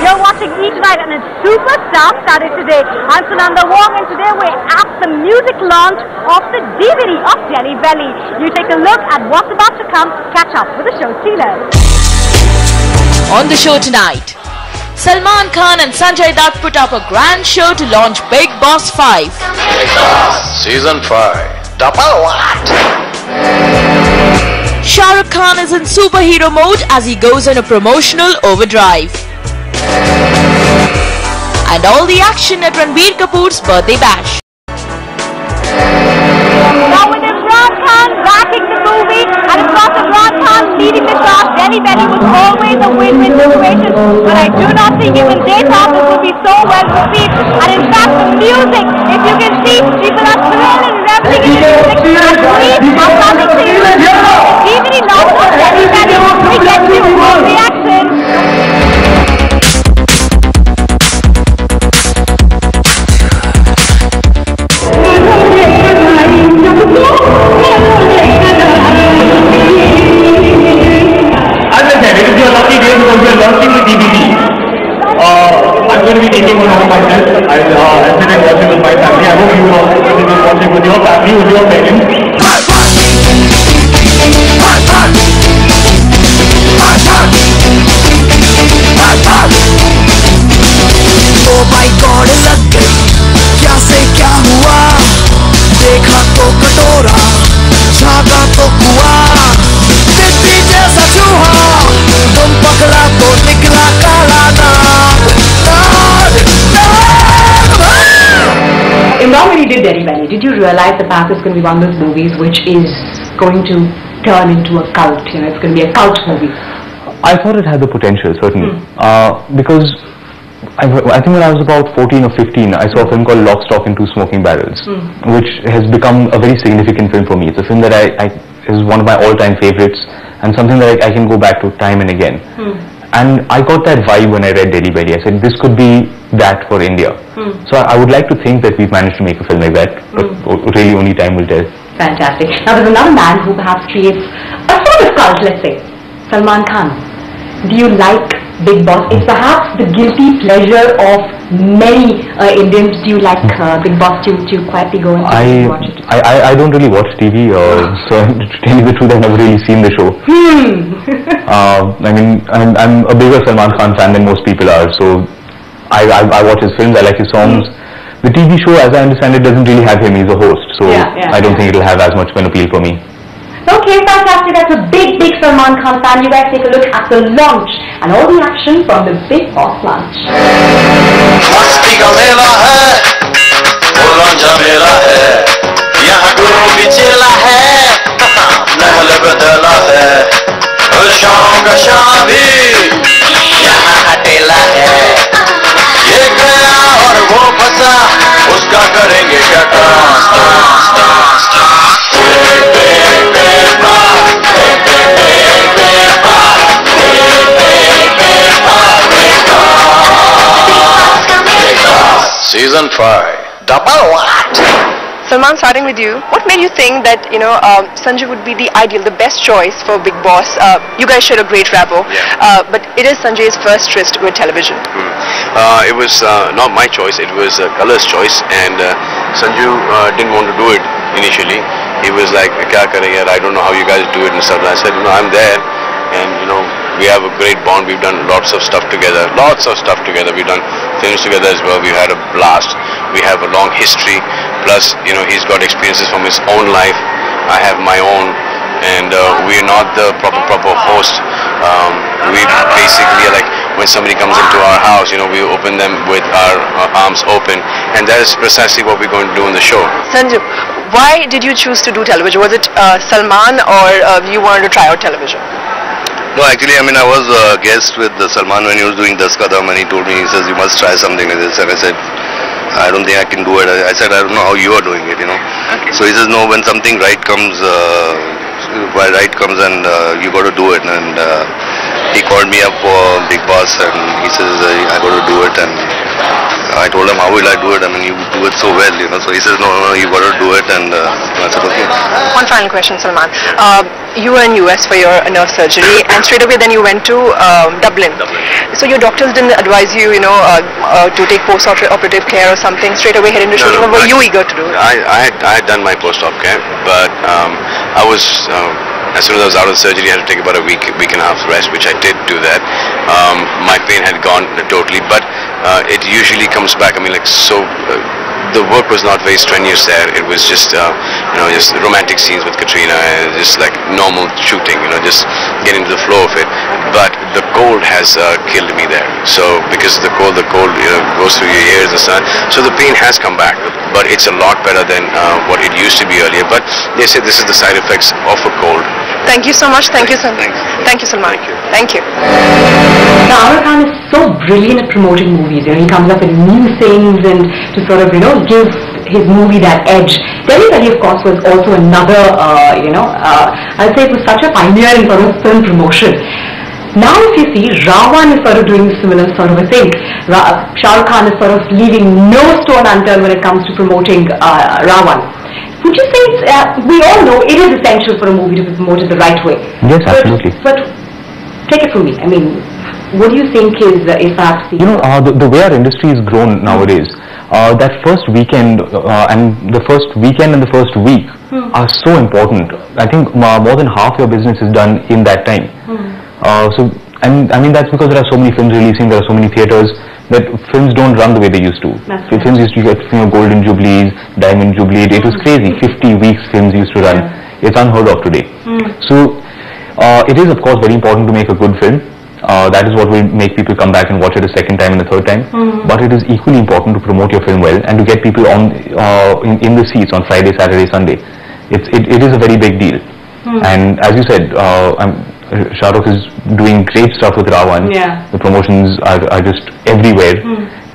You're watching E! Tonight and it's super star-studded today. I'm Sunanda Wong and today we're at the music launch of the DVD of Delhi Belly. You take a look at what's about to come, catch up with the show stealers. On the show tonight, Salman Khan and Sanjay Dutt put up a grand show to launch Bigg Boss 5. Bigg Boss Season 5. Double what? Shah Rukh Khan is in superhero mode as he goes on a promotional overdrive. And all the action at Ranbir Kapoor's birthday bash. Now with Imran Khan backing the movie and of course Imran Khan leading the charge, Delhi Belly was always a win-win situation. But I do not think even they thought this would be so well received. And in fact the music, if you can see, people are thrilled and reveling in the music. And we are coming to you with the DVD launch of Delhi Belly. We get you all reaction. I'm going to be taking one of myself. I'll sit and watch it with my family. I hope you will also sit and watch it with your family, with your parents. Oh my God, लग गई क्या से क्या हुआ, देखा तो कटोरा, झागा तो कुआ, मिट्टी जैसा चूहा, तुम पकड़ा तो निकला काला नाग, नाग, नाग। Imran, when you did Delhi Belly, did you realize the path is going to be one of those movies which is going to turn into a cult? You know, it's going to be a cult movie. I thought it had the potential, certainly, because I think when I was about 14 or 15, I saw a film called Lock, Stock and Two Smoking Barrels, which has become a very significant film for me. It's a film that is one of my all-time favorites and something that I can go back to time and again. And I got that vibe when I read Delhi Belly. I said, this could be that for India. So I would like to think that we've managed to make a film like that, but really only time will tell. Fantastic. Now there's another man who perhaps creates a sort of cult, let's say, Salman Khan. Do you like Bigg Boss? It's perhaps the guilty pleasure of many Indians. Do you like Bigg Boss? Do you quietly go and watch it? I don't really watch TV, so to tell you the truth, I've never really seen the show. I mean, I'm a bigger Salman Khan fan than most people are, so I watch his films, I like his songs. The TV show, as I understand it, doesn't really have him, he's a host, so I don't think it'll have as much of an appeal for me. Okay, fantastic. That's a big Salman Khan fan. You guys take a look at the launch and all the action from the Bigg Boss launch. मस्ती का मेला है, वो लांझा मेला है, यहाँ गुरु भी चेला है, महल बदला है, और शाम का शाम भी यहाँ हटेला है, ये गया और वो फंसा, उसका करेंगे क्या टास टास टास टास। Season 5. Double what? Salman, starting with you, what made you think that, Sanjay would be the ideal, the best choice for Bigg Boss? You guys share a great rapport, but it is Sanjay's first tryst with television. It was not my choice, it was Color's choice, and Sanju didn't want to do it initially. He was like, kya karenge, I don't know how you guys do it and stuff. And I said, I'm there, and we have a great bond. We've done lots of stuff together. We've done films together as well. We've had a blast. We have a long history. Plus, he's got experiences from his own life. I have my own, and we're not the proper host. We basically are like, when somebody comes into our house, we open them with our arms open, and that is precisely what we're going to do in the show. Sanju, why did you choose to do television? Was it Salman, or you wanted to try out television? No, actually, I was a guest with Salman when he was doing Das Kadam, and he told me, he says, you must try something like this, and I said, I don't think I can do it. I said, I don't know how you are doing it, Okay. So he says, no, when something right comes and you got to do it, and he called me up for Bigg Boss, and he says, I got to do it, and I told him, how will I do it? You do it so well, So he says, no, you got to do it, and I said, okay. One final question, Salman. you were in US for your nerve surgery, and straight away then you went to Dublin. So your doctors didn't advise you, to take post-operative care or something, straight away head into shooting, or were you eager to do it? I had done my post-op care, but I was, as soon as I was out of the surgery, I had to take about a week and a half rest, which I did do that. My pain had gone totally, but it usually comes back. I mean, the work was not very strenuous there. It was just, just romantic scenes with Katrina, and just like normal shooting, just get into the flow of it. But the cold has killed me there. So because the cold, goes through your ears, the sun. So the pain has come back, but it's a lot better than what it used to be earlier. But they said this is the side effects of a cold. Thank you so much. Thank you, Salman. Thank you, Salman. Thank you. Now, Amir Khan is so brilliant at promoting movies. He comes up with new things and to sort of, give his movie that edge. Delhi Belly, of course, was also another, I'd say it was such a pioneer in sort of film promotion. Now, if you see, Ra.One is sort of doing similar sort of a thing. Shah Rukh Khan is sort of leaving no stone unturned when it comes to promoting Ra.One. Would you say we all know it is essential for a movie to be promoted the right way? Yes, absolutely. But take it from me. I mean, what do you think is perhaps the... the way our industry is grown nowadays, that first weekend and the first weekend and the first week are so important. I think more than half your business is done in that time. And I mean that's because there are so many films releasing, there are so many theatres, that films don't run the way they used to. Films used to get Golden Jubilees, Diamond Jubilee. It was crazy. 50 weeks films used to run. It's unheard of today. So it is of course very important to make a good film. That is what will make people come back and watch it a second time and a third time. But it is equally important to promote your film well and to get people on in the seats on Friday, Saturday, Sunday. It is a very big deal. And as you said, Shah Rukh is doing great stuff with Ra.One. The promotions are just everywhere,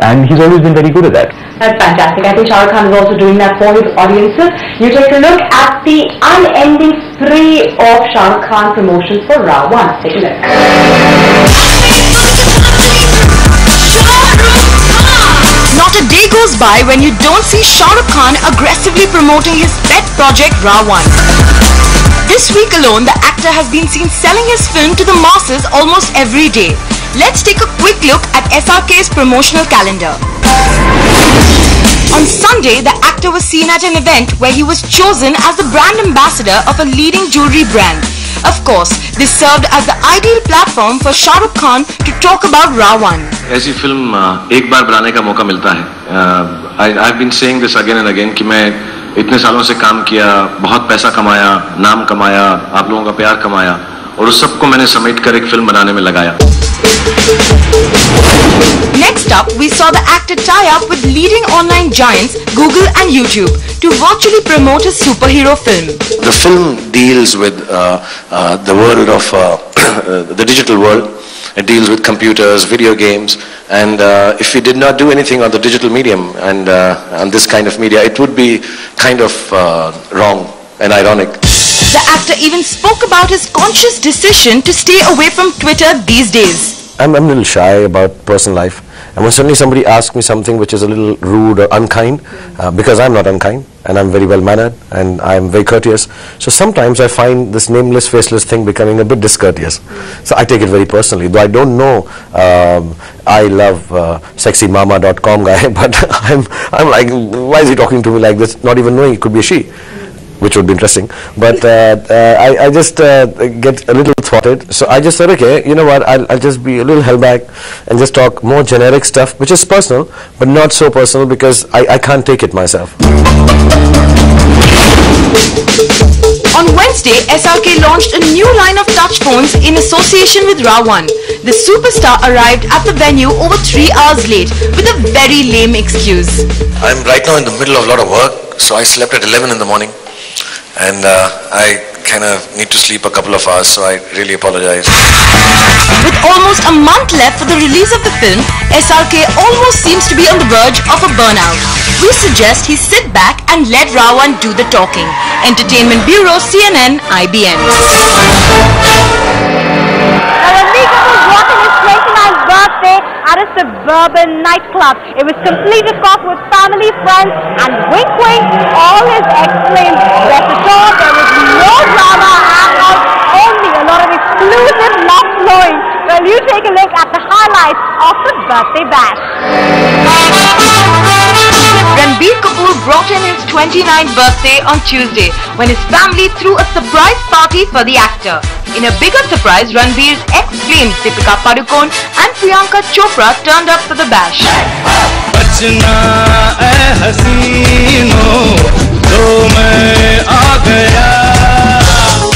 and he's always been very good at that. That's fantastic. I think Shah Rukh Khan is also doing that for his audiences. You take a look at the unending spree of Shah Rukh Khan promotions for Ra.One. Take a look. Not a day goes by when you don't see Shah Rukh Khan aggressively promoting his pet project Ra.One. This week alone, the actor has been seen selling his film to the masses almost every day. Let's take a quick look at SRK's promotional calendar. On Sunday, the actor was seen at an event where he was chosen as the brand ambassador of a leading jewelry brand. Of course, this served as the ideal platform for Shah Rukh Khan to talk about Ra.One. ऐसी film एक बार बनाने का मौका मिलता है. I've been saying this again and again कि मैं इतने सालों से काम किया, बहुत पैसा कमाया, नाम कमाया, आप लोगों का प्यार कमाया, और उस सबको मैंने समेट कर एक फिल्म बनाने में लगाया. Next up, we saw the actor tie up with leading online giants Google and YouTube to virtually promote his superhero film. The film deals with the world of the digital world. It deals with computers, video games, and if we did not do anything on the digital medium and on this kind of media, it would be kind of wrong and ironic. The actor even spoke about his conscious decision to stay away from Twitter these days. I'm a little shy about personal life, and when suddenly somebody asks me something which is a little rude or unkind, because I'm not unkind and I'm very well mannered and I'm very courteous, so sometimes I find this nameless, faceless thing becoming a bit discourteous. So I take it very personally, though I don't know I love sexymama.com guy, but I'm like, why is he talking to me like this, not even knowing it could be a she, which would be interesting. But I just get a little thwarted, so I just said, okay, you know what, I'll just be a little held back and just talk more generic stuff which is personal but not so personal because I can't take it myself. On Wednesday, SRK launched a new line of touch phones in association with Ra.One. The superstar arrived at the venue over 3 hours late with a very lame excuse. I'm right now in the middle of a lot of work, so I slept at 11 in the morning. And I kind of need to sleep a couple of hours, so I really apologize. With almost a month left for the release of the film, SRK almost seems to be on the verge of a burnout. We suggest he sit back and let Ra.One do the talking. Entertainment Bureau, CNN, IBN. Amiga was walking his 29th birthday at a suburban nightclub. It was complete, of course, with family, friends, and wink wink, all his ex-flames. Rest assured, there was no drama at all. involves only a lot of exclusive love flowing. Well, you take a look at the highlights of the birthday bash. Ranbir Kapoor brought in his 29th birthday on Tuesday when his family threw a surprise party for the actor. In a bigger surprise, Ranbir's ex-flames Deepika Padukone and Priyanka Chopra turned up for the bash.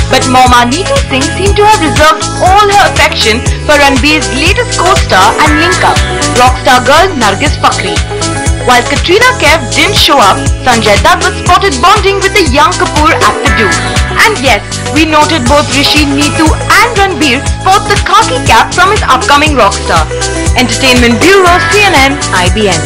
But Mama Neetu Singh seemed to have reserved all her affection for Ranbir's latest co-star and link-up, rockstar girl Nargis Fakhri. While Katrina Kaif didn't show up, Sanjay Dutt was spotted bonding with the young Kapoor at the do. And yes, we noted both Rishi, Neetu and Ranbir sport the khaki cap from his upcoming rockstar. Entertainment Bureau, CNN, IBN.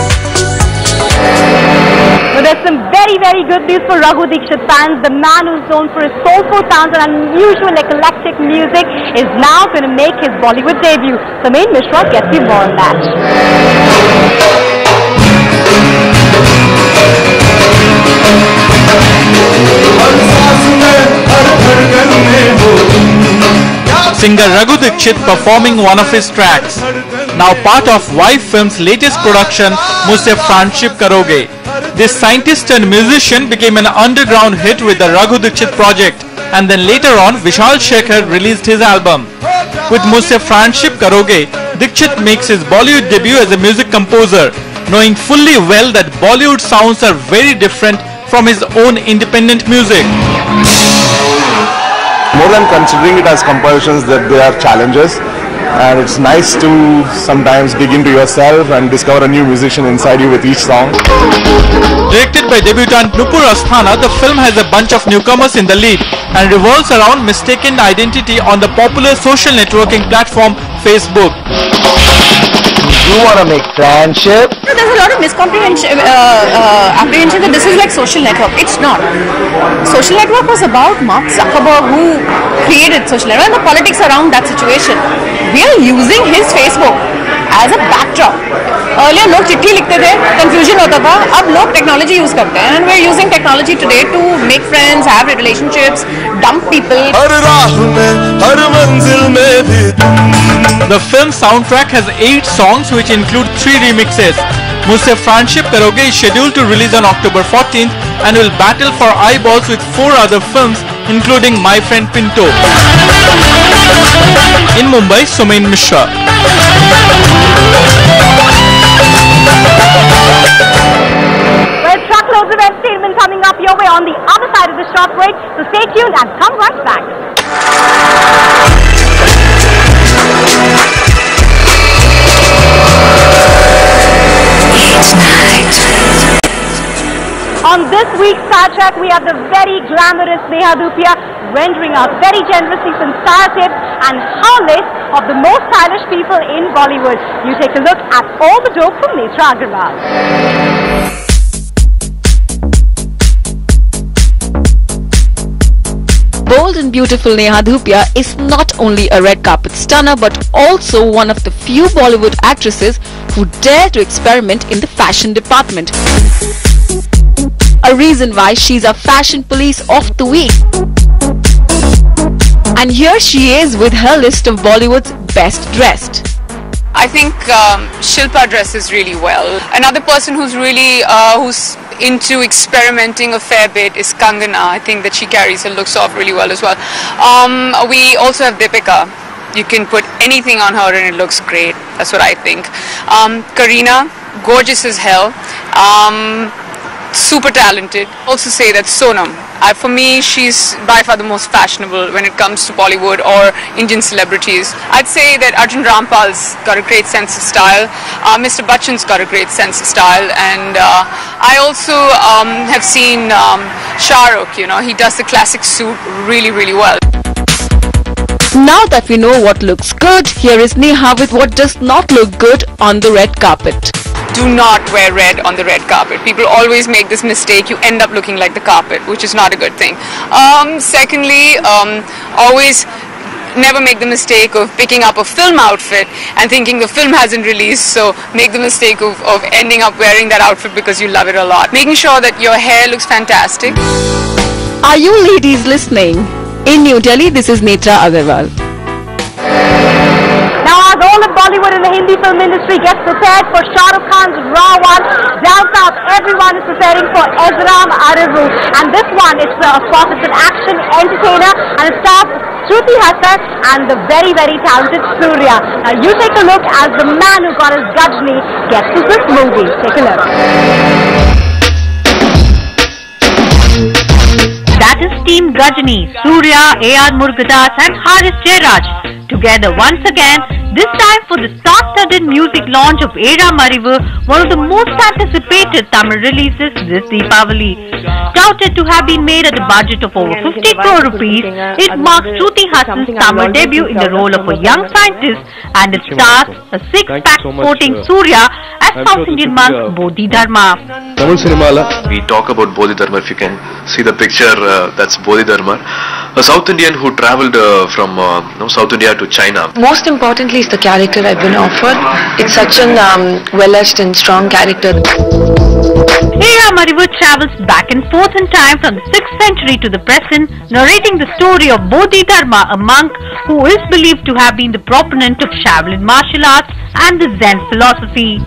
So there's some very, very good news for Raghu Dixit fans. The man who's known for his soulful sounds and unusual eclectic music is now going to make his Bollywood debut. Sameer Mishra gets you more on that. Singer Raghu Dixit performing one of his tracks. Now part of Vibe Films' latest production, Mujhse Friendship Karoge. This scientist and musician became an underground hit with the Raghu Dixit project, and then later on Vishal Shekhar released his album. With Mujhse Friendship Karoge, Dixit makes his Bollywood debut as a music composer, knowing fully well that Bollywood sounds are very different from his own independent music. More than considering it as compositions, that they are challenges, and it's nice to sometimes dig into yourself and discover a new musician inside you with each song. Directed by debutant Nupur Asthana, the film has a bunch of newcomers in the lead and revolves around mistaken identity on the popular social networking platform Facebook. You want to make friendship? There's a lot of miscomprehension, apprehension that this is like social network. It's not. Social network was about Mark Zuckerberg, who created social network, and the politics around that situation. We are using his Facebook as a backdrop. Earlier लोग चिट्ठी लिखते थे, confusion होता था. अब लोग technology use करते हैं, and we're using technology today to make friends, have relationships, dump people. The film soundtrack has 8 songs which include 3 remixes. Mujhse Friendship Karoge is scheduled to release on October 14th and will battle for eyeballs with 4 other films including My Friend Pinto. In Mumbai, Sameer Mishra. Well, truckloads of entertainment coming up your way on the other side of the short break, so stay tuned and come right back. On this week's Star Trek, we have the very glamorous Neha Dhupia rendering out very generously some star tips and her list of the most stylish people in Bollywood. You take a look at all the dope from Netra Agarwal. Bold and beautiful Neha Dhupia is not only a red carpet stunner but also one of the few Bollywood actresses who dare to experiment in the fashion department. A reason why she's a fashion police of the week. And here she is with her list of Bollywood's best dressed. I think Shilpa dresses really well. Another person who's really who's into experimenting a fair bit is Kangana. I think that she carries her looks off really well as well. We also have Deepika. You can put anything on her and it looks great. That's what I think. Kareena, gorgeous as hell. Super talented. Also say that Sonam. For me, she's by far the most fashionable when it comes to Bollywood or Indian celebrities. I'd say that Arjun Rampal's got a great sense of style. Mr. Bachchan's got a great sense of style, and I also have seen Shah Rukh. You know, he does the classic suit really, really well. Now that we know what looks good, here is Neha with what does not look good on the red carpet. Do not wear red on the red carpet. People always make this mistake. You end up looking like the carpet, which is not a good thing. Secondly, always never make the mistake of picking up a film outfit and thinking the film hasn't released, so make the mistake of ending up wearing that outfit because you love it a lot. Making sure that your hair looks fantastic. Are you ladies listening? In New Delhi, this is Netra Agarwal. Now, as all of Bollywood and the Hindi film industry gets prepared for Shah Rukh Khan's Ra.1, down south everyone is preparing for Ezram Aravu. And this one, of course, it's an action entertainer and it stars Shruti Hassan and the very, very talented Surya. Now, you take a look as the man who got his Gajni gets to this movie. Take a look. That is Team Gajni, Surya, A.R. Murugadas and Haris Jayaraj. Together once again, this time for the star-studded music launch of Ezram Aravu, one of the most anticipated Tamil releases this Deepavali. Touted to have been made at a budget of over 50 crore rupees, it marks Shruti Hassan's Tamil debut in the role of a young scientist and it stars a six-pack sporting Surya as South Indian monk Bodhidharma. Tamil cinema, we talk about Bodhidharma. If you can see the picture, that's Bodhidharma, a South Indian who travelled from South India to China. Most importantly is the character I've been offered. It's such an well-edged and strong character. Ezram Aravu travels back and forth in time from the 6th century to the present, narrating the story of Bodhidharma, a monk who is believed to have been the proponent of Shaolin martial arts and the Zen philosophy.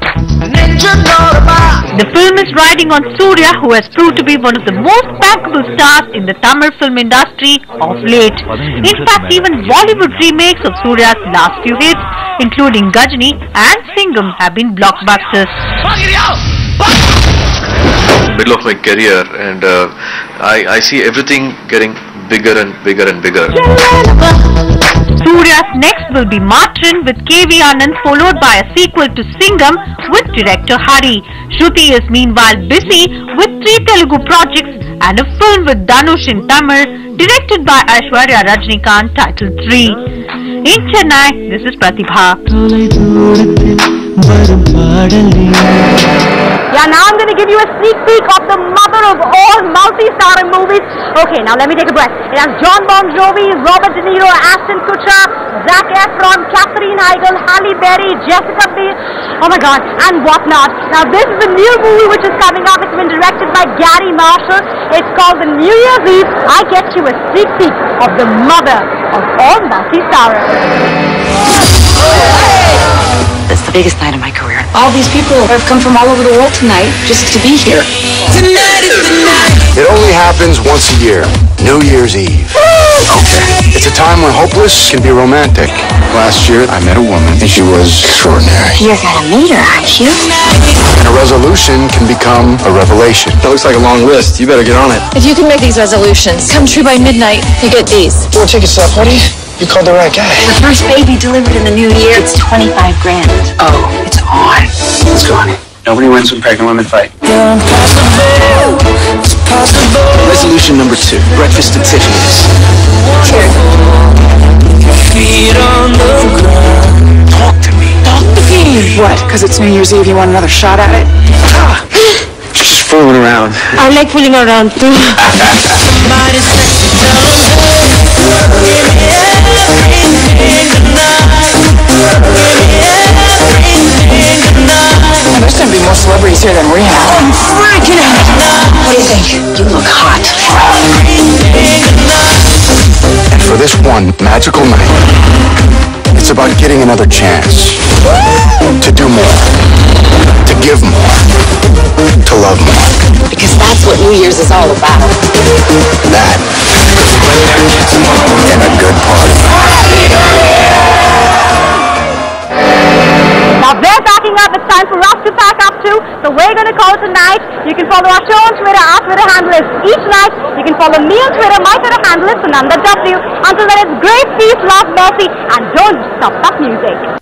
The film is riding on Surya, who has proved to be one of the most bankable stars in the Tamil film industry of late. In fact, even Bollywood remakes of Surya's last few hits, including Gajni and Singham, have been blockbusters. Middle of my career, and I see everything getting bigger and bigger and bigger. Surya's next will be Matran with K.V. Anand, followed by a sequel to Singham with director Hari. Shruti is meanwhile busy with 3 Telugu projects and a film with Dhanush in Tamil, directed by Aishwarya Rajnikant, titled 3. In Chennai, this is Pratibha. Yeah, now I'm going to give you a sneak peek of the mother of all multi-starring movies. Okay, now let me take a breath. It has John Bon Jovi, Robert De Niro, Ashton Kutcher, Zac Efron, Katherine Heigl, Halle Berry, Jessica Biel, oh my god, and whatnot. Now this is a new movie which is coming up. It's been directed by Gary Marshall. It's called The New Year's Eve. I get you a sneak peek of the mother of all multi-starring. It's the biggest night of my career. All these people have come from all over the world tonight just to be here. Tonight is the night. It only happens once a year, New Year's Eve. Okay. It's a time when hopeless can be romantic. Last year, I met a woman, and she was extraordinary. You're gonna meet her, aren't you? And a resolution can become a revelation. That looks like a long list. You better get on it. If you can make these resolutions come true by midnight, you get these. Well, take a step, buddy. You called the right guy. The first baby delivered in the new year, it's 25 grand. Oh, it's on. Let's go, honey. Nobody wins when pregnant women fight. Resolution number 2. Breakfast at Tiffany's. Cheers. Feet on the ground. Talk to me. Talk to me. What? Because it's New Year's Eve, you want another shot at it? Just fooling around. I like fooling around too. There's gonna be more celebrities here than we have. I'm freaking out. What do you think? You look hot. And for this one magical night, it's about getting another chance to do more, to give more, to love more. Because that's what New Year's is all about. That and a good party. Now they're packing up. It's time for us to pack up too. So we're going to call it a night. You can follow our show on Twitter. Our Twitter handle is Each Night. You can follow me on Twitter. My Twitter handle is Sunanda W. Until then, it's great peace, love, mercy, and don't stop that music.